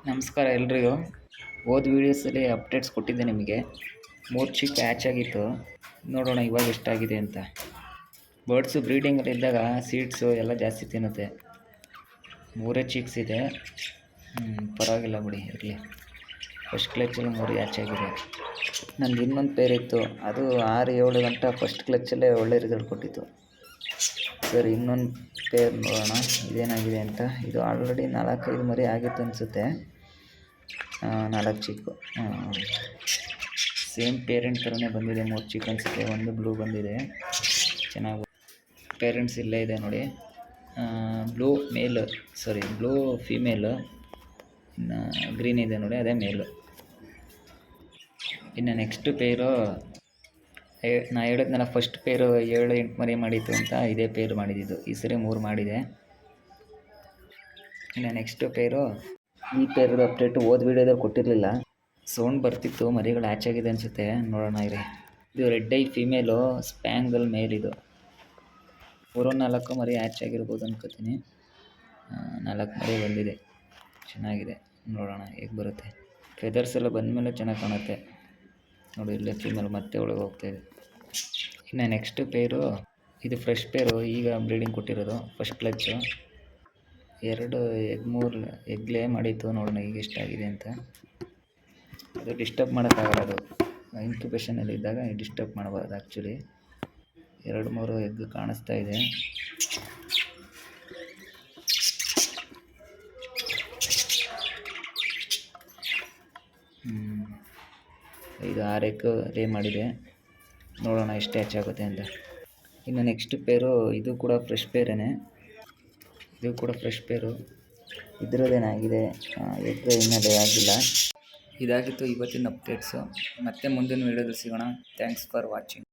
ನಮಸ್ಕಾರ ಎಲ್ರಿಗೂ. ಹೋದ ವೀಡಿಯೋಸಲ್ಲಿ ಅಪ್ಡೇಟ್ಸ್ ಕೊಟ್ಟಿದ್ದೆ ನಿಮಗೆ. 3 ಚಿಕ್ ಹ್ಯಾಚ್ ಆಗಿತ್ತು. ನೋಡೋಣ ಇವಾಗ ಎಷ್ಟಾಗಿದೆ ಅಂತ. ಬರ್ಡ್ಸು ಬ್ರೀಡಿಂಗಲ್ಲಿ ಇದ್ದಾಗ ಸೀಡ್ಸು ಎಲ್ಲ ಜಾಸ್ತಿ ತಿನ್ನುತ್ತೆ. 3 ಚಿಕ್ಸ್ ಇದೆ. ಪರವಾಗಿಲ್ಲ ಬಿಡಿ, ಇರಲಿ. ಫಸ್ಟ್ ಕ್ಲಚ್ಚಲ್ಲಿ 3 ಹ್ಯಾಚ್ ಆಗಿದೆ. ನಂದು ಇನ್ನೊಂದು ಪೇರ್ ಇತ್ತು, ಅದು 6-7 ಗಂಟೆ ಫಸ್ಟ್ ಕ್ಲಚ್ಚಲ್ಲೇ ಒಳ್ಳೆ ರಿಸಲ್ಟ್ ಕೊಟ್ಟಿತ್ತು. ಸರಿ, ಇನ್ನೊಂದು ಪೇರ್ ನೋಡೋಣ ಇದೇನಾಗಿದೆ ಅಂತ. ಇದು ಆಲ್ರೆಡಿ 4-5 ಮರಿ ಆಗಿತ್ತು ಅನಿಸುತ್ತೆ. 4 ಚಿಕ್ಕು ಸೇಮ್ ಪೇರೆಂಟ್ ಥರನೇ ಬಂದಿದೆ. 3 ಚಿಕ್ ಅನಿಸುತ್ತೆ. ಒಂದು ಬ್ಲೂ ಬಂದಿದೆ, ಚೆನ್ನಾಗಿ. ಪೇರೆಂಟ್ಸ್ ಇಲ್ಲೇ ಇದೆ ನೋಡಿ. ಬ್ಲೂ ಫೀಮೇಲು, ಇನ್ನು ಗ್ರೀನ್ ಇದೆ ನೋಡಿ, ಅದೇ ಮೇಲು. ಇನ್ನು ನೆಕ್ಸ್ಟ್ ಪೇರು ನಾ ಹೇಳಿದ್ನಲ್ಲ, ಫಸ್ಟ್ ಪೇರು 7-8 ಮರಿ ಮಾಡಿತ್ತು ಅಂತ, ಇದೇ ಪೇರು ಮಾಡಿದ್ದು. ಈ ಸರಿ 3 ಮಾಡಿದೆ. ಇನ್ನು ನೆಕ್ಸ್ಟ್ ಪೇರು, ಈ ಪೇರ್ದು ಅಪ್ಡೇಟು ಹೋದ ವೀಡಿಯೋದಲ್ಲಿ ಕೊಟ್ಟಿರಲಿಲ್ಲ. ಸೌಂಡ್ ಬರ್ತಿತ್ತು, ಮರಿಗಳು ಹ್ಯಾಚ್ ಆಗಿದೆ ಅನಿಸುತ್ತೆ. ನೋಡೋಣ ಇರಿ. ಇದು ರೆಡ್ ಐ ಫೀಮೇಲು, ಸ್ಪ್ಯಾಂಗಲ್ ಮೇಲಿದು. 3-4 ಮರಿ ಹ್ಯಾಚ್ ಆಗಿರ್ಬೋದು ಅನ್ಕೋತೀನಿ. 4 ಮರಿ ಬಂದಿದೆ, ಚೆನ್ನಾಗಿದೆ. ನೋಡೋಣ ಹೇಗೆ ಬರುತ್ತೆ. ಫೆದರ್ಸ್ ಎಲ್ಲ ಬಂದಮೇಲೆ ಚೆನ್ನಾಗಿ ಕಾಣುತ್ತೆ ನೋಡಿ. ಇಲ್ಲೇ ಫೀಮೇಲ್ ಮತ್ತೆ ಒಳಗೆ ಹೋಗ್ತಾಯಿದೆ. ಇನ್ನು ನೆಕ್ಸ್ಟ್ ಪೇರು, ಇದು ಫ್ರೆಶ್ ಪೇರು, ಈಗ ಬ್ರೀಡಿಂಗ್ ಕೊಟ್ಟಿರೋದು. ಫಸ್ಟ್ ಕ್ಲಚ್ಚು 2 ಎಗ್ಲೇ ಮಾಡಿತ್ತು. ನೋಡೋಣ ಈಗ ಎಷ್ಟಾಗಿದೆ ಅಂತ. ಅದು ಡಿಸ್ಟರ್ಬ್ ಮಾಡೋಕ್ಕಾಗಲ್ಲ, ಅದು ಇನ್ಕ್ಯುಬೇಷನಲ್ಲಿ ಇದ್ದಾಗ ಡಿಸ್ಟರ್ಬ್ ಮಾಡಬಾರ್ದು ಆ್ಯಕ್ಚುಲಿ. 2-3 ಎಗ್ ಕಾಣಿಸ್ತಾ ಇದೆ. ಇದು 6 ಎಗ್ ಲೇ ಮಾಡಿದೆ. ನೋಡೋಣ ಎಷ್ಟು ಹ್ಯಾಚ್ ಆಗುತ್ತೆ ಅಂತ. ಇನ್ನು ನೆಕ್ಸ್ಟ್ ಪೇರು, ಇದು ಕೂಡ ಫ್ರೆಶ್ ಪೇರೇನೆ. ಇದು ಕೂಡ ಫ್ರೆಶ್ ಪೇರು. ಇದರದ್ದೇನಾಗಿದೆ, ಎಗ್ ಇನ್ನೂ ಲೇ ಆಗಿಲ್ಲ. ಇದಾಗಿತ್ತು ಇವತ್ತಿನ ಅಪ್ಡೇಟ್ಸು. ಮತ್ತೆ ಮುಂದಿನ ವೀಡಿಯೋದಲ್ಲಿ ಸಿಗೋಣ. Thanks for watching.